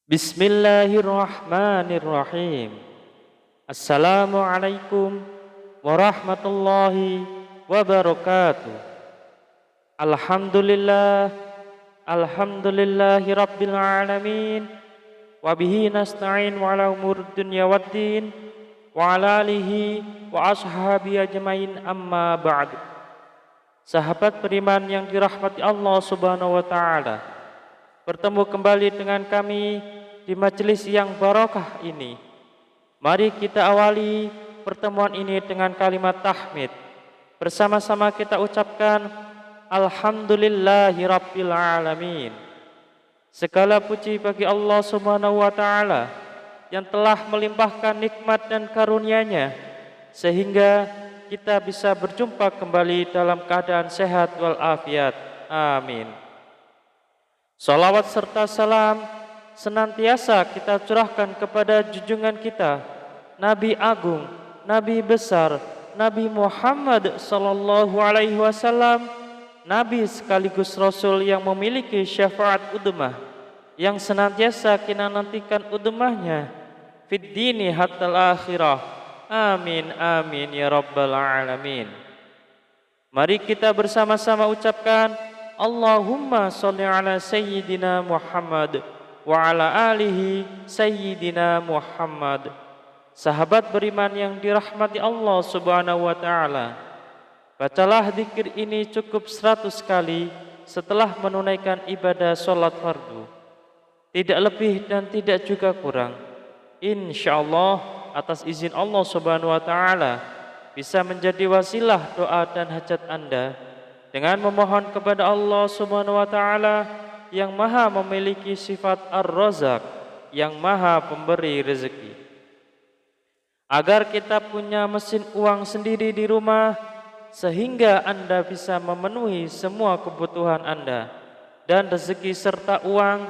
Bismillahirrahmanirrahim. Assalamualaikum warahmatullahi wabarakatuh. Alhamdulillah, alhamdulillahi rabbil alamin. Wabihi nasta'in wa ala umur dunya waddin. Wa ala alihi wa ashabi ajmain, amma ba'du. Sahabat beriman yang dirahmati Allah subhanahu wa ta'ala, bertemu kembali dengan kami di majelis yang barokah ini. Mari kita awali pertemuan ini dengan kalimat tahmid. Bersama-sama kita ucapkan Alhamdulillahi Rabbil Alamin. Segala puji bagi Allah subhanahu wa ta'ala yang telah melimpahkan nikmat dan karunia-Nya sehingga kita bisa berjumpa kembali dalam keadaan sehat walafiat. Amin. Salawat serta salam senantiasa kita curahkan kepada junjungan kita, Nabi Agung, Nabi besar, Nabi Muhammad sallallahu alaihi wasallam, Nabi sekaligus Rasul yang memiliki syafaat udmah, yang senantiasa kita nantikan udmahnya fid dini hatta akhirah. Amin amin ya rabbal alamin. Mari kita bersama-sama ucapkan Allahumma sholli ala sayyidina Muhammad wa ala alihi sayyidina Muhammad. Sahabat beriman yang dirahmati Allah subhanahu wa ta'ala, bacalah zikir ini cukup 100 kali setelah menunaikan ibadah sholat fardu. Tidak lebih dan tidak juga kurang. InsyaAllah atas izin Allah subhanahu wa ta'ala bisa menjadi wasilah doa dan hajat Anda dengan memohon kepada Allah subhanahu wa ta'ala yang maha memiliki sifat Ar-Razzaq, yang maha pemberi rezeki, agar kita punya mesin uang sendiri di rumah sehingga Anda bisa memenuhi semua kebutuhan Anda, dan rezeki serta uang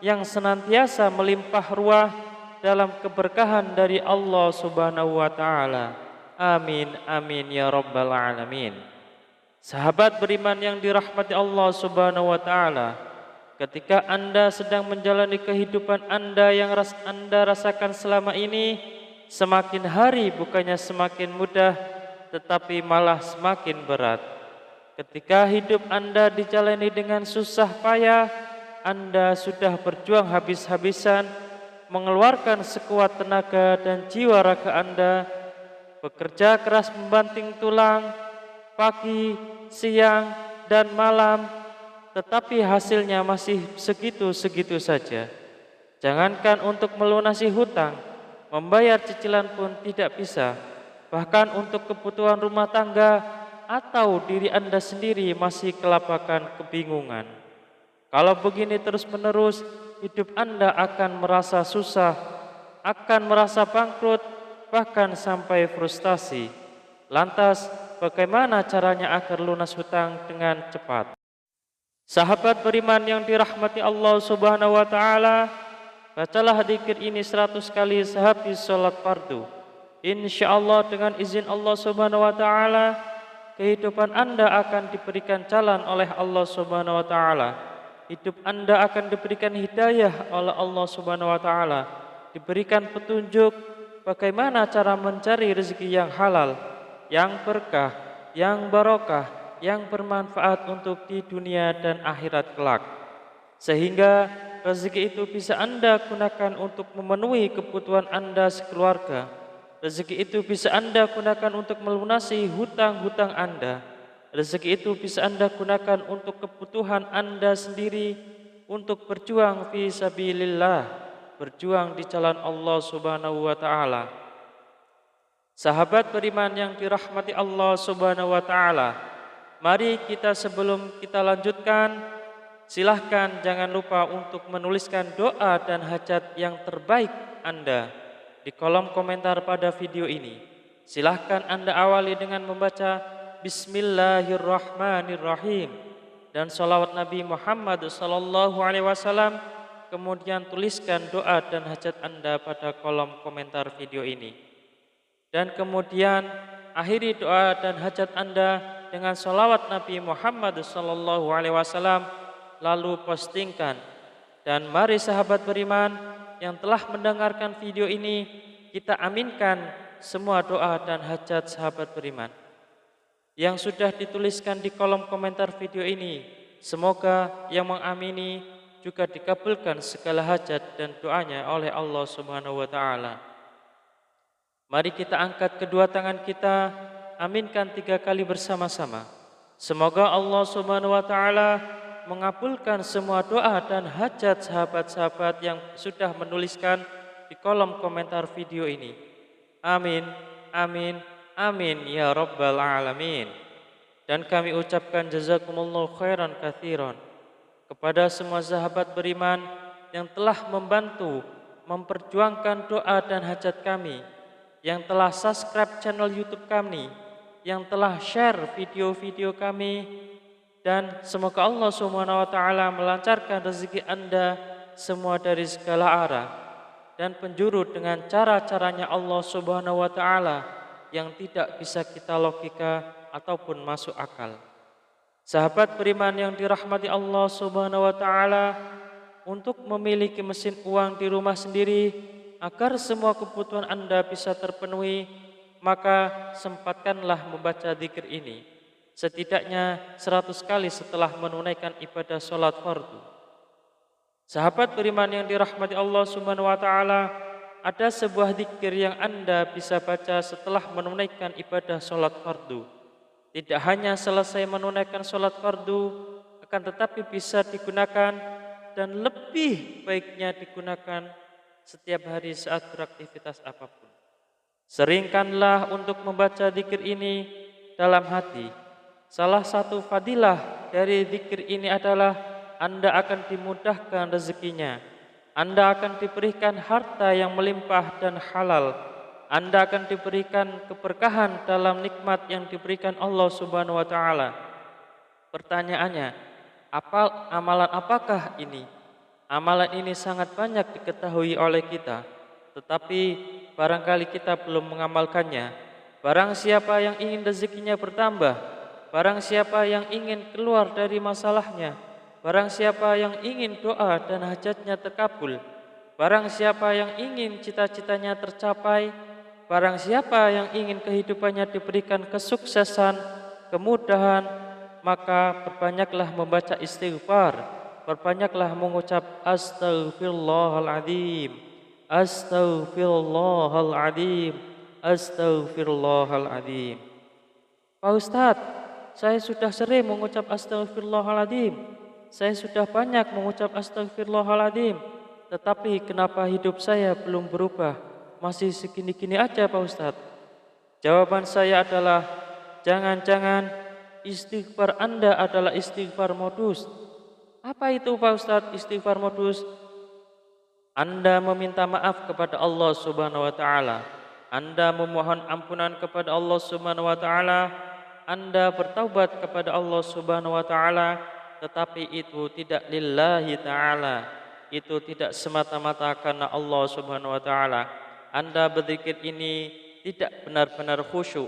yang senantiasa melimpah ruah dalam keberkahan dari Allah subhanahu wa ta'ala. Amin amin ya rabbal alamin. Sahabat beriman yang dirahmati Allah subhanahu wa ta'ala, ketika Anda sedang menjalani kehidupan Anda yang Anda rasakan selama ini, semakin hari bukannya semakin mudah, tetapi malah semakin berat. Ketika hidup Anda dijalani dengan susah payah, Anda sudah berjuang habis-habisan, mengeluarkan sekuat tenaga dan jiwa raga Anda, bekerja keras membanting tulang, pagi, siang, dan malam, tetapi hasilnya masih segitu-segitu saja. Jangankan untuk melunasi hutang, membayar cicilan pun tidak bisa. Bahkan untuk kebutuhan rumah tangga atau diri Anda sendiri masih kelabakan kebingungan. Kalau begini terus-menerus, hidup Anda akan merasa susah, akan merasa bangkrut, bahkan sampai frustasi. Lantas, bagaimana caranya agar lunas hutang dengan cepat? Sahabat beriman yang dirahmati Allah subhanahu wa ta'ala, bacalah zikir ini 100 kali sehabis sholat fardu. InsyaAllah dengan izin Allah subhanahu wa ta'ala, kehidupan Anda akan diberikan jalan oleh Allah subhanahu wa ta'ala. Hidup Anda akan diberikan hidayah oleh Allah subhanahu wa ta'ala, diberikan petunjuk bagaimana cara mencari rezeki yang halal, yang berkah, yang barokah, yang bermanfaat untuk di dunia dan akhirat kelak, sehingga rezeki itu bisa Anda gunakan untuk memenuhi kebutuhan Anda sekeluarga. Rezeki itu bisa Anda gunakan untuk melunasi hutang-hutang Anda. Rezeki itu bisa Anda gunakan untuk kebutuhan Anda sendiri, untuk berjuang fi sabilillah, berjuang di jalan Allah subhanahu wa ta'ala. Sahabat beriman yang dirahmati Allah subhanahu wa ta'ala, mari kita sebelum kita lanjutkan, silahkan jangan lupa untuk menuliskan doa dan hajat yang terbaik Anda di kolom komentar pada video ini. Silahkan Anda awali dengan membaca Bismillahirrahmanirrahim dan salawat Nabi Muhammad sallallahu alaihi wasallam. Kemudian tuliskan doa dan hajat Anda pada kolom komentar video ini. Dan kemudian akhiri doa dan hajat Anda dengan salawat Nabi Muhammad sallallahu alaihi wasallam, lalu postingkan. Dan mari sahabat beriman, yang telah mendengarkan video ini, kita aminkan semua doa dan hajat sahabat beriman yang sudah dituliskan di kolom komentar video ini. Semoga yang mengamini juga dikabulkan segala hajat dan doanya oleh Allah Subhanahu wa taala. Mari kita angkat kedua tangan kita, aminkan 3 kali bersama-sama. Semoga Allah Subhanahu wa taala mengabulkan semua doa dan hajat sahabat-sahabat yang sudah menuliskan di kolom komentar video ini. Amin, amin, amin ya rabbal alamin. Dan kami ucapkan jazakumullahu khairan katsiran kepada semua sahabat beriman yang telah membantu memperjuangkan doa dan hajat kami, yang telah subscribe channel YouTube kami, yang telah share video-video kami, dan semoga Allah Subhanahu wa taala melancarkan rezeki Anda semua dari segala arah dan penjuru dengan cara-caranya Allah Subhanahu wa taala yang tidak bisa kita logika ataupun masuk akal. Sahabat beriman yang dirahmati Allah Subhanahu wa taala, untuk memiliki mesin uang di rumah sendiri agar semua kebutuhan Anda bisa terpenuhi, maka sempatkanlah membaca zikir ini setidaknya 100 kali setelah menunaikan ibadah sholat fardu. Sahabat beriman yang dirahmati Allah Subhanahu wa taala, ada sebuah zikir yang Anda bisa baca setelah menunaikan ibadah sholat fardu. Tidak hanya selesai menunaikan sholat fardu, akan tetapi bisa digunakan dan lebih baiknya digunakan setiap hari saat beraktivitas apapun. Seringkanlah untuk membaca zikir ini dalam hati. Salah satu fadilah dari zikir ini adalah Anda akan dimudahkan rezekinya. Anda akan diberikan harta yang melimpah dan halal. Anda akan diberikan keberkahan dalam nikmat yang diberikan Allah Subhanahu wa taala. Pertanyaannya, amalan apakah ini? Amalan ini sangat banyak diketahui oleh kita, tetapi barangkali kita belum mengamalkannya. Barang siapa yang ingin rezekinya bertambah, barang siapa yang ingin keluar dari masalahnya, barang siapa yang ingin doa dan hajatnya terkabul, barang siapa yang ingin cita-citanya tercapai, barang siapa yang ingin kehidupannya diberikan kesuksesan, kemudahan, maka perbanyaklah membaca istighfar, perbanyaklah mengucap astaghfirullahaladzim, astaghfirullahaladzim, astaghfirullahaladzim. Pak Ustadz, saya sudah sering mengucap astaghfirullahaladzim, saya sudah banyak mengucap astaghfirullahaladzim, tetapi kenapa hidup saya belum berubah? Masih segini-gini aja Pak Ustadz. Jawaban saya adalah, jangan-jangan istighfar Anda adalah istighfar modus. Apa itu Pak Ustadz istighfar modus? Anda meminta maaf kepada Allah Subhanahu wa taala, Anda memohon ampunan kepada Allah Subhanahu wa taala, Anda bertaubat kepada Allah Subhanahu wa taala, tetapi itu tidak lillahi taala, itu tidak semata-mata karena Allah Subhanahu wa taala. Anda berzikir ini tidak benar-benar khusyuk,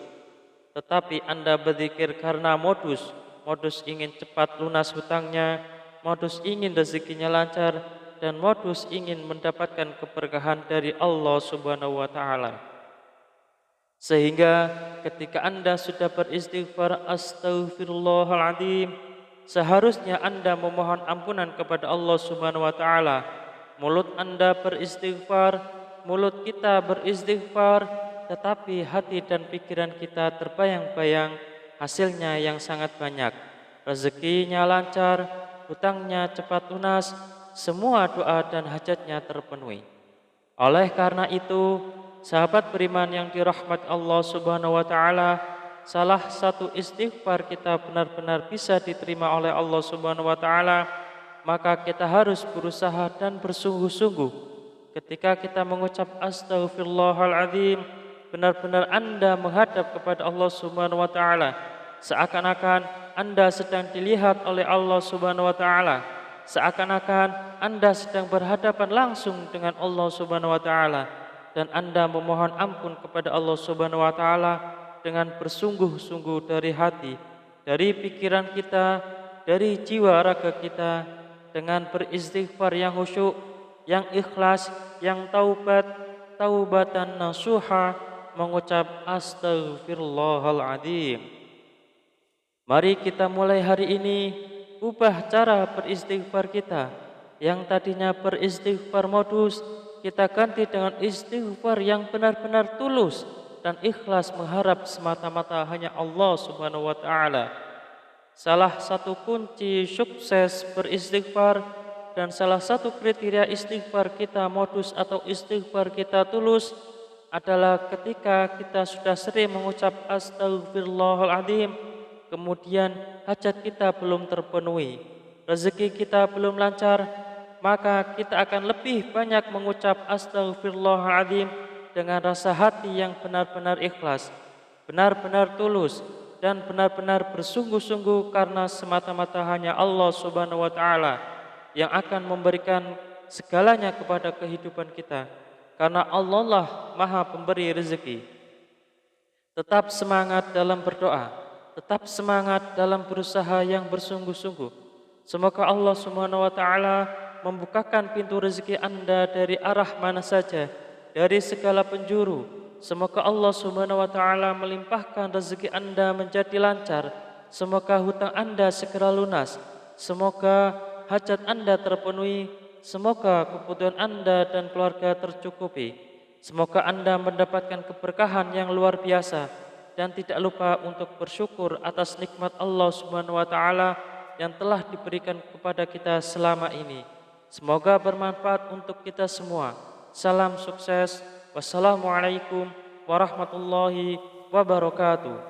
tetapi Anda berzikir karena modus ingin cepat lunas hutangnya, modus ingin rezekinya lancar, dan modus ingin mendapatkan keberkahan dari Allah Subhanahu wa taala. Sehingga ketika Anda sudah beristighfar astaghfirullahaladzim, seharusnya Anda memohon ampunan kepada Allah Subhanahu wa taala. Mulut Anda beristighfar, mulut kita beristighfar, tetapi hati dan pikiran kita terbayang-bayang hasilnya yang sangat banyak. Rezekinya lancar, hutangnya cepat lunas, semua doa dan hajatnya terpenuhi. Oleh karena itu, sahabat beriman yang dirahmati Allah Subhanahu wa taala, salah satu istighfar kita benar-benar bisa diterima oleh Allah Subhanahu wa taala, maka kita harus berusaha dan bersungguh-sungguh. Ketika kita mengucap astaghfirullahaladzim, benar-benar Anda menghadap kepada Allah Subhanahu wa taala, seakan-akan Anda sedang dilihat oleh Allah Subhanahu wa taala, seakan-akan Anda sedang berhadapan langsung dengan Allah Subhanahu wa taala, dan Anda memohon ampun kepada Allah Subhanahu wa taala dengan bersungguh-sungguh dari hati, dari pikiran kita, dari jiwa raga kita, dengan beristighfar yang khusyuk, yang ikhlas, yang taubat, taubatan nasuha, mengucap astaghfirullahaladzim. Mari kita mulai hari ini ubah cara beristighfar kita. Yang tadinya beristighfar modus, kita ganti dengan istighfar yang benar-benar tulus dan ikhlas mengharap semata-mata hanya Allah Subhanahu wa taala. Salah satu kunci sukses beristighfar dan salah satu kriteria istighfar kita modus atau istighfar kita tulus adalah ketika kita sudah sering mengucap astaghfirullahaladzim, kemudian hajat kita belum terpenuhi, rezeki kita belum lancar, maka kita akan lebih banyak mengucap astaghfirullahaladzim dengan rasa hati yang benar-benar ikhlas, benar-benar tulus, dan benar-benar bersungguh-sungguh karena semata-mata hanya Allah Subhanahu wa taala yang akan memberikan segalanya kepada kehidupan kita, karena Allah lah Maha Pemberi rezeki. Tetap semangat dalam berdoa, tetap semangat dalam berusaha yang bersungguh-sungguh. Semoga Allah Subhanahu wa taala membukakan pintu rezeki Anda dari arah mana saja, dari segala penjuru. Semoga Allah Subhanahu wa taala melimpahkan rezeki Anda menjadi lancar. Semoga hutang Anda segera lunas. Semoga hajat Anda terpenuhi. Semoga kebutuhan Anda dan keluarga tercukupi. Semoga Anda mendapatkan keberkahan yang luar biasa dan tidak lupa untuk bersyukur atas nikmat Allah Subhanahu wa taala yang telah diberikan kepada kita selama ini. Semoga bermanfaat untuk kita semua. Salam sukses. Wassalamualaikum warahmatullahi wabarakatuh.